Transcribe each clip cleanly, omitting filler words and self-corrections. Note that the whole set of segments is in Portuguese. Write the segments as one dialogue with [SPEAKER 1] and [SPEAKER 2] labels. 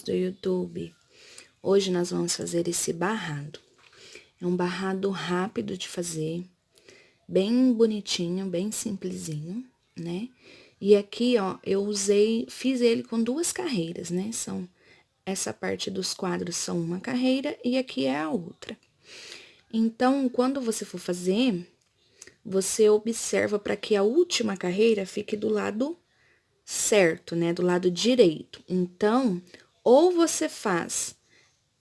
[SPEAKER 1] do YouTube. Hoje nós vamos fazer esse barrado. É um barrado rápido de fazer, bem bonitinho, bem simplesinho, né? E aqui, ó, fiz ele com 2 carreiras, né? Essa parte dos quadros são uma carreira e aqui é a outra. Então, quando você for fazer, você observa para que a última carreira fique do lado certo, né? Do lado direito. Então, ou você faz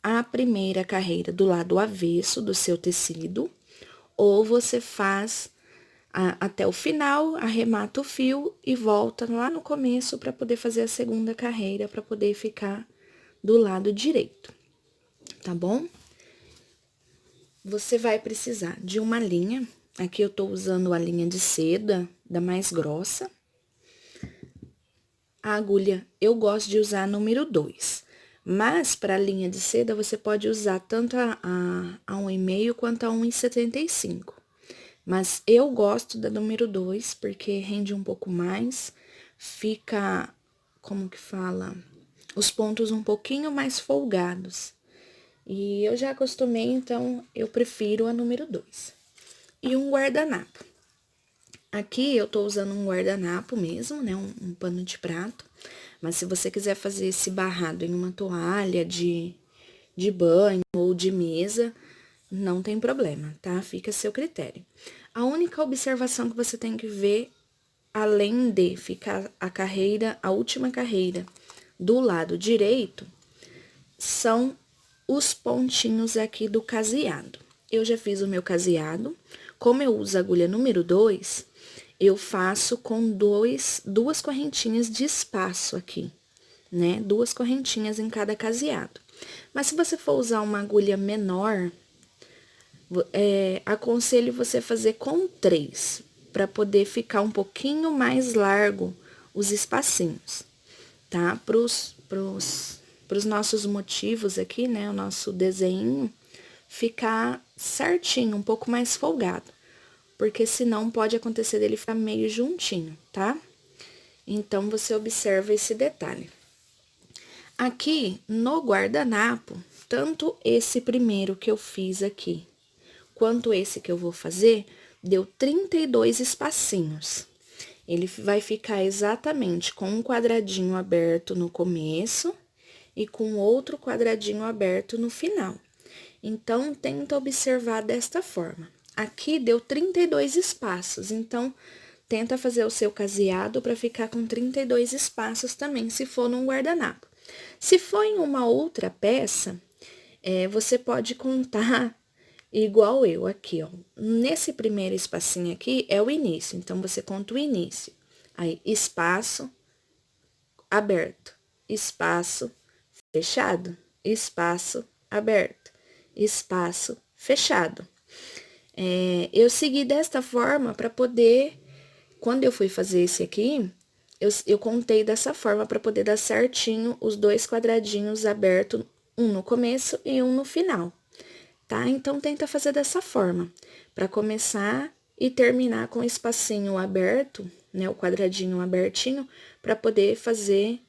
[SPEAKER 1] a primeira carreira do lado avesso do seu tecido, ou você faz até o final, arremata o fio e volta lá no começo para poder fazer a segunda carreira, para poder ficar do lado direito, tá bom? Você vai precisar de uma linha, aqui eu tô usando a linha de seda, da mais grossa. A agulha, eu gosto de usar a número 2, mas para a linha de seda, você pode usar tanto a 1,5 quanto a 1,75. Mas eu gosto da número 2, porque rende um pouco mais, fica, como que fala? Os pontos um pouquinho mais folgados. E eu já acostumei, então eu prefiro a número 2. E um guardanapo. Aqui eu tô usando um guardanapo mesmo, né? Um pano de prato. Mas se você quiser fazer esse barrado em uma toalha de banho ou de mesa, não tem problema, tá? Fica a seu critério. A única observação que você tem que ver, além de ficar a última carreira do lado direito, são os pontinhos aqui do caseado. Eu já fiz o meu caseado, como eu uso a agulha número 2, eu faço com duas correntinhas de espaço aqui, né? 2 correntinhas em cada caseado. Mas se você for usar uma agulha menor, aconselho você fazer com 3, para poder ficar um pouquinho mais largo os espacinhos, tá? Pros nossos motivos aqui, né? O nosso desenho ficar certinho, um pouco mais folgado. Porque senão pode acontecer dele ficar meio juntinho, tá? Então, você observa esse detalhe. Aqui, no guardanapo, tanto esse primeiro que eu fiz aqui, quanto esse que eu vou fazer, deu 32 espacinhos. Ele vai ficar exatamente com um quadradinho aberto no começo e com outro quadradinho aberto no final. Então, tenta observar desta forma. Aqui deu 32 espaços, então, tenta fazer o seu caseado para ficar com 32 espaços também, se for num guardanapo. Se for em uma outra peça, você pode contar igual eu aqui, ó. Nesse primeiro espacinho aqui é o início, então, você conta o início. Aí, espaço, aberto, espaço, fechado, espaço, aberto, espaço, fechado. Eu segui desta forma para poder, quando eu fui fazer esse aqui, eu contei dessa forma para poder dar certinho os 2 quadradinhos abertos, um no começo e um no final, tá? Então, tenta fazer dessa forma, para começar e terminar com o espacinho aberto, né, o quadradinho abertinho, para poder fazer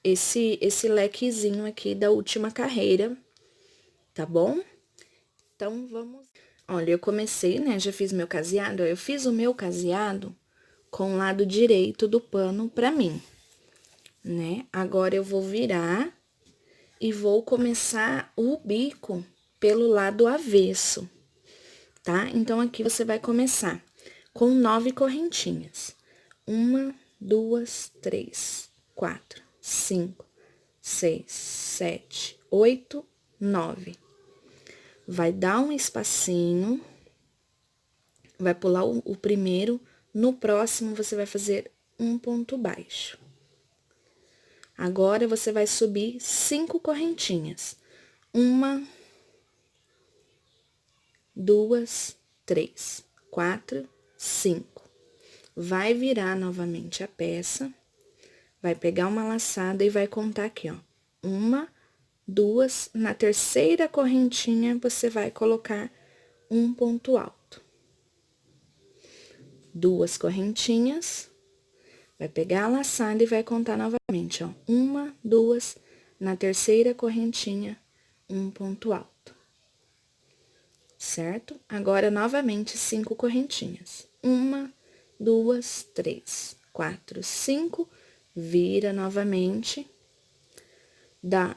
[SPEAKER 1] esse lequezinho aqui da última carreira, tá bom? Então, vamos... Olha, eu comecei, né, já fiz meu caseado, eu fiz o meu caseado com o lado direito do pano pra mim, né? Agora, eu vou virar e vou começar o bico pelo lado avesso, tá? Então, aqui você vai começar com 9 correntinhas. 1, 2, 3, 4, 5, 6, 7, 8, 9. Vai dar um espacinho, vai pular o primeiro, no próximo você vai fazer um ponto baixo. Agora, você vai subir 5 correntinhas. 1, 2, 3, 4, 5. Vai virar novamente a peça, vai pegar uma laçada e vai contar aqui, ó. 1, 2, na terceira correntinha, você vai colocar um ponto alto. 2 correntinhas, vai pegar a laçada e vai contar novamente, ó. 1, 2, na terceira correntinha, um ponto alto. Certo? Agora, novamente, 5 correntinhas. 1, 2, 3, 4, 5. Vira novamente.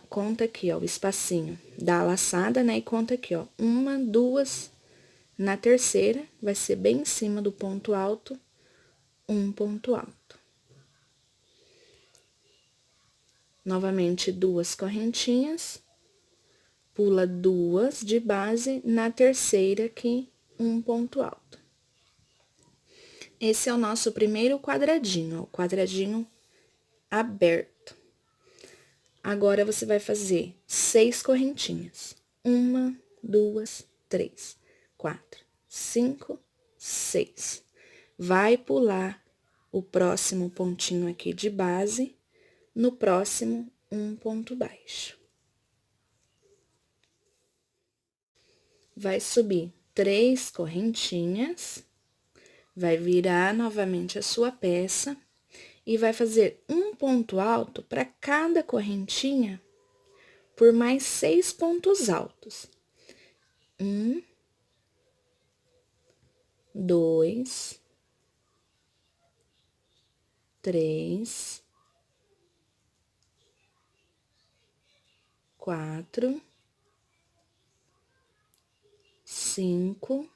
[SPEAKER 1] Conta aqui, ó, o espacinho da laçada, né? E conta aqui, ó. 1, 2, na terceira, vai ser bem em cima do ponto alto, um ponto alto. Novamente, 2 correntinhas. Pula 2 de base, na terceira aqui, um ponto alto. Esse é o nosso primeiro quadradinho, ó, o quadradinho aberto. Agora, você vai fazer 6 correntinhas. 1, 2, 3, 4, 5, 6. Vai pular o próximo pontinho aqui de base, no próximo, um ponto baixo. Vai subir 3 correntinhas, vai virar novamente a sua peça e vai fazer um ponto alto para cada correntinha por mais 6 pontos altos. 1, 2, 3, 4, 5,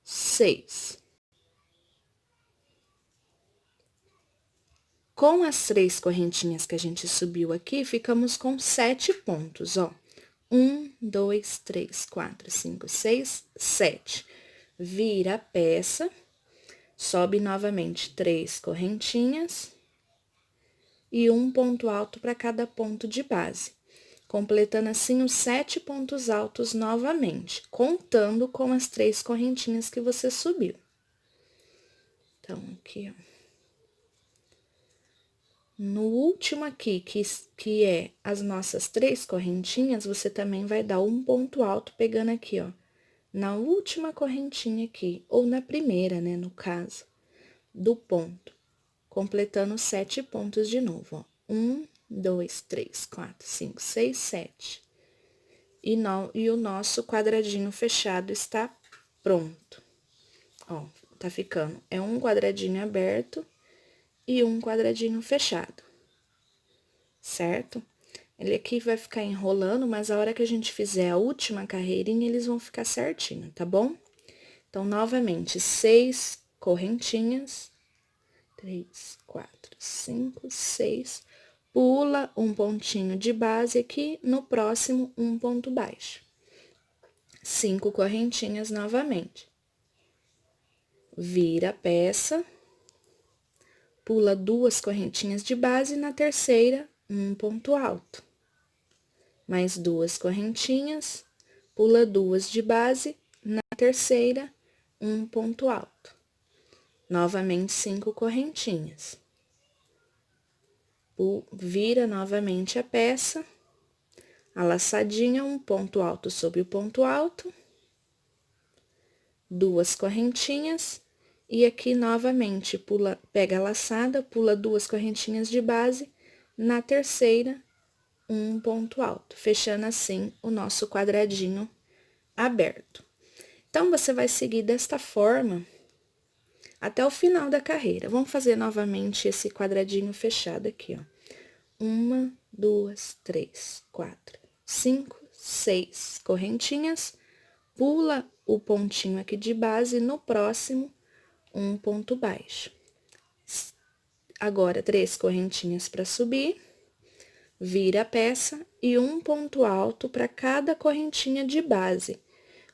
[SPEAKER 1] 6. Com as 3 correntinhas que a gente subiu aqui, ficamos com 7 pontos, ó. 1, 2, 3, 4, 5, 6, 7. Vira a peça, sobe novamente 3 correntinhas e um ponto alto para cada ponto de base, completando assim os 7 pontos altos novamente, contando com as 3 correntinhas que você subiu. Então, aqui, ó. No último aqui, que é as nossas 3 correntinhas, você também vai dar um ponto alto, pegando aqui, ó, na última correntinha aqui, ou na primeira, né, no caso, do ponto, completando 7 pontos de novo, ó. 1, 2, 3, 4, 5, 6, 7. E o nosso quadradinho fechado está pronto. Ó, tá ficando, é um quadradinho aberto e um quadradinho fechado, certo? Ele aqui vai ficar enrolando, mas a hora que a gente fizer a última carreirinha, eles vão ficar certinho, tá bom? Então, novamente, 6 correntinhas, 3, 4, 5, 6, pula um pontinho de base aqui, no próximo, um ponto baixo. 5 correntinhas novamente. Vira a peça, pula 2 correntinhas de base, na terceira, um ponto alto. Mais 2 correntinhas, pula 2 de base, na terceira, um ponto alto. Novamente, 5 correntinhas. Vira novamente a peça, a laçadinha, um ponto alto sobre o ponto alto, 2 correntinhas, e aqui novamente, pega a laçada, pula 2 correntinhas de base, na terceira, um ponto alto, fechando assim o nosso quadradinho aberto. Então, você vai seguir desta forma até o final da carreira. Vamos fazer novamente esse quadradinho fechado aqui, ó. 1, 2, 3, 4, 5, 6 correntinhas, pula o pontinho aqui de base, no próximo, um ponto baixo. Agora, 3 correntinhas para subir, vira a peça e um ponto alto para cada correntinha de base,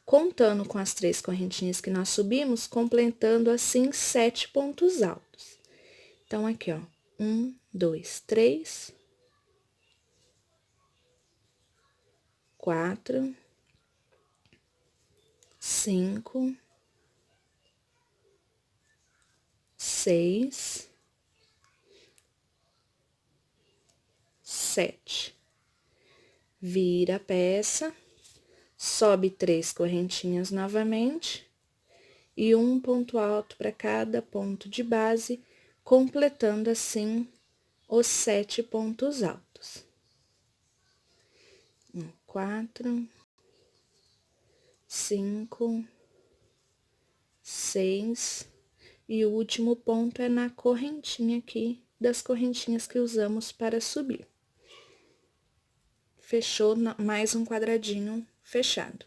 [SPEAKER 1] contando com as 3 correntinhas que nós subimos, completando assim 7 pontos altos. Então, aqui, ó, 1, 2, 3, 4, 5, 6, 7. Vira a peça, sobe 3 correntinhas novamente e um ponto alto para cada ponto de base, completando assim os 7 pontos altos. 4, 5, 6, e o último ponto é na correntinha aqui, das correntinhas que usamos para subir. Fechou mais um quadradinho fechado.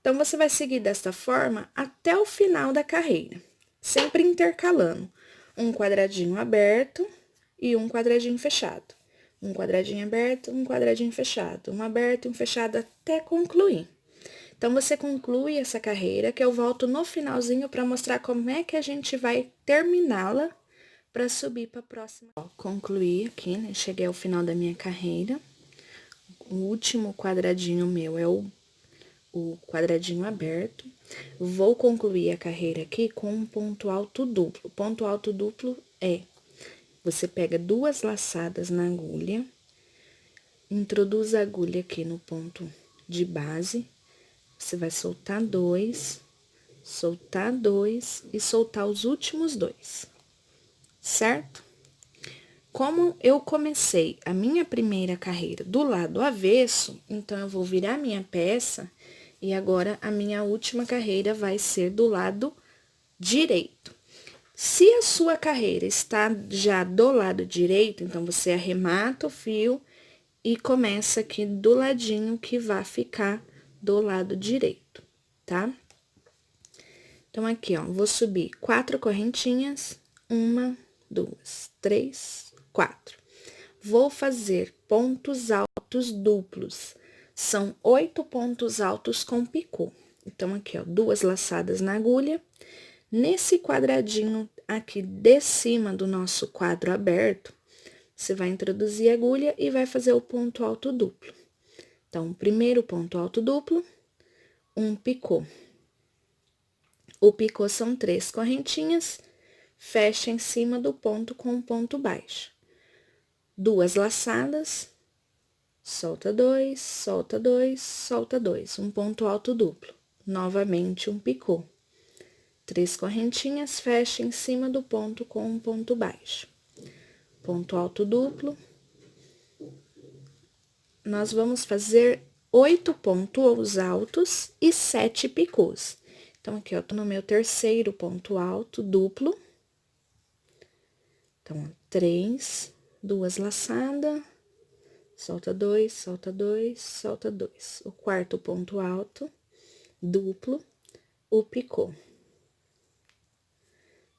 [SPEAKER 1] Então, você vai seguir desta forma até o final da carreira, sempre intercalando um quadradinho aberto e um quadradinho fechado. Um quadradinho aberto, um quadradinho fechado, um aberto e um fechado até concluir. Então, você conclui essa carreira, que eu volto no finalzinho para mostrar como é que a gente vai terminá-la para subir para a próxima. Ó, concluí aqui, né? Cheguei ao final da minha carreira. O último quadradinho meu é o quadradinho aberto. Vou concluir a carreira aqui com um ponto alto duplo. Ponto alto duplo é: você pega 2 laçadas na agulha, introduz a agulha aqui no ponto de base, você vai soltar 2 e soltar os últimos 2, certo? Como eu comecei a minha primeira carreira do lado avesso, então eu vou virar minha peça e agora a minha última carreira vai ser do lado direito. Se a sua carreira está já do lado direito, então você arremata o fio e começa aqui do ladinho que vai ficar do lado direito, tá? Então, aqui, ó, vou subir 4 correntinhas, 1, 2, 3, 4. Vou fazer pontos altos duplos, são 8 pontos altos com picô. Então, aqui, ó, 2 laçadas na agulha. Nesse quadradinho aqui de cima do nosso quadro aberto, você vai introduzir a agulha e vai fazer o ponto alto duplo. Então, primeiro ponto alto duplo, um picô. O picô são 3 correntinhas, fecha em cima do ponto com um ponto baixo. 2 laçadas, solta 2, solta 2, solta 2, um ponto alto duplo. Novamente, um picô. 3 correntinhas, fecha em cima do ponto com um ponto baixo. Ponto alto duplo. Nós vamos fazer 8 pontos altos e 7 picôs. Então, aqui, ó, tô no meu terceiro ponto alto duplo. Então, 3, 2 laçadas, solta 2, solta 2, solta 2. O quarto ponto alto duplo, o picô.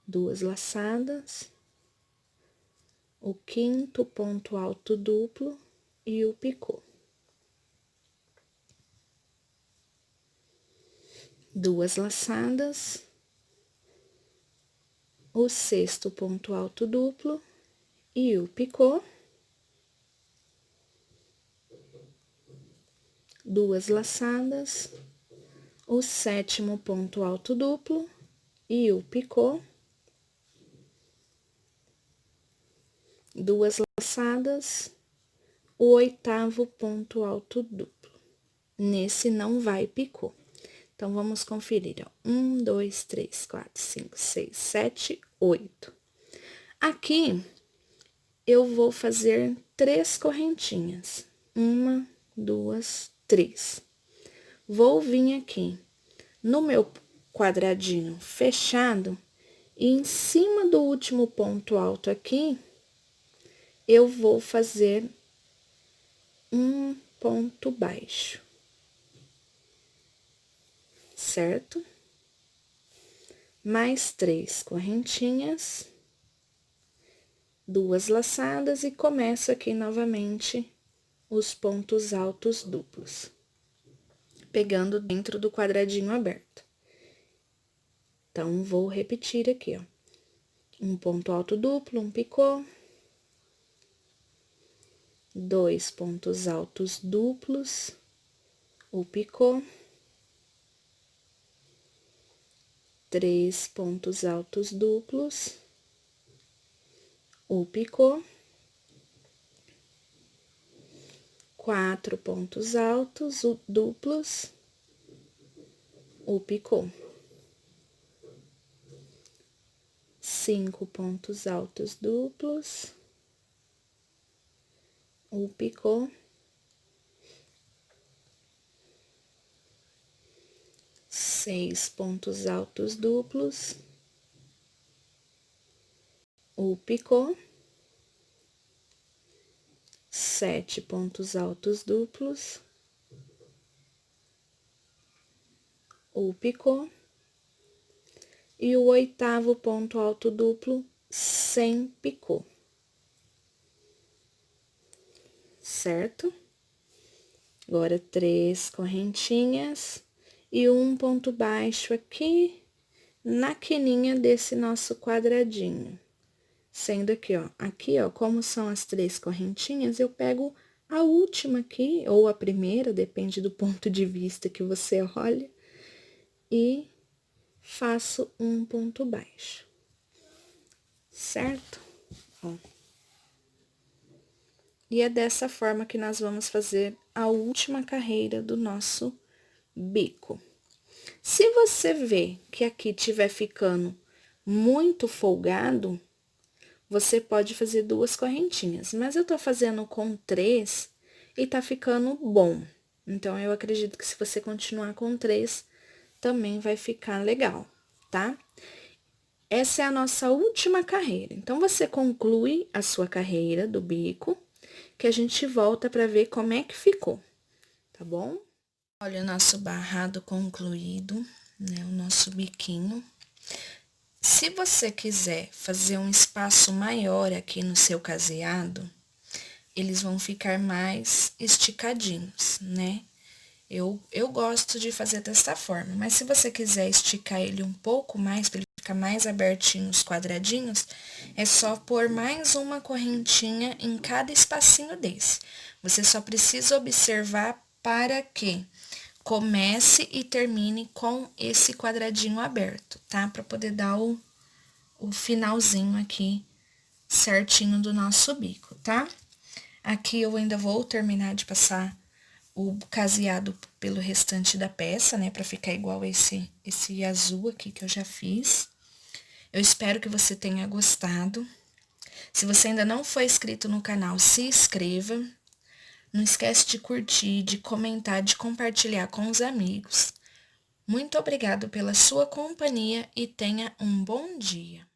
[SPEAKER 1] 2 laçadas, o quinto ponto alto duplo e o picô. 2 laçadas, o sexto ponto alto duplo e o picô. 2 laçadas, o sétimo ponto alto duplo e o picô. 2 laçadas, o oitavo ponto alto duplo. Nesse não vai picô. Então, vamos conferir, ó. 1, 2, 3, 4, 5, 6, 7, 8. Aqui, eu vou fazer 3 correntinhas. 1, 2, 3. Vou vir aqui no meu quadradinho fechado e em cima do último ponto alto aqui, eu vou fazer um ponto baixo. Certo? Mais 3 correntinhas, 2 laçadas e começo aqui novamente os pontos altos duplos, pegando dentro do quadradinho aberto. Então, vou repetir aqui, ó. Um ponto alto duplo, um picô, 2 pontos altos duplos, o picô, 3 pontos altos duplos, o picô, 4 pontos altos duplos, o picô, 5 pontos altos duplos, o picô, 6 pontos altos duplos, o picô, 7 pontos altos duplos, o picô, e o 8º ponto alto duplo sem picô, certo? Agora, 3 correntinhas e um ponto baixo aqui na quininha desse nosso quadradinho. Sendo aqui, ó, como são as 3 correntinhas, eu pego a última aqui, ou a primeira, depende do ponto de vista que você olha, e faço um ponto baixo, certo? Ó. E é dessa forma que nós vamos fazer a última carreira do nosso bico. Se você vê que aqui tiver ficando muito folgado, você pode fazer 2 correntinhas, mas eu tô fazendo com 3 e tá ficando bom. Então, eu acredito que se você continuar com 3, também vai ficar legal, tá? Essa é a nossa última carreira. Então, você conclui a sua carreira do bico, que a gente volta pra ver como é que ficou, tá bom? Olha o nosso barrado concluído, né? O nosso biquinho. Se você quiser fazer um espaço maior aqui no seu caseado, eles vão ficar mais esticadinhos, né? Eu gosto de fazer dessa forma, mas se você quiser esticar ele um pouco mais, para ele ficar mais abertinho os quadradinhos, é só pôr mais uma correntinha em cada espacinho desse. Você só precisa observar para que comece e termine com esse quadradinho aberto, tá? Para poder dar o finalzinho aqui certinho do nosso bico, tá? Aqui eu ainda vou terminar de passar o caseado pelo restante da peça, né? Pra ficar igual esse azul aqui que eu já fiz. Eu espero que você tenha gostado. Se você ainda não foi inscrito no canal, se inscreva. Não esquece de curtir, de comentar, de compartilhar com os amigos. Muito obrigado pela sua companhia e tenha um bom dia.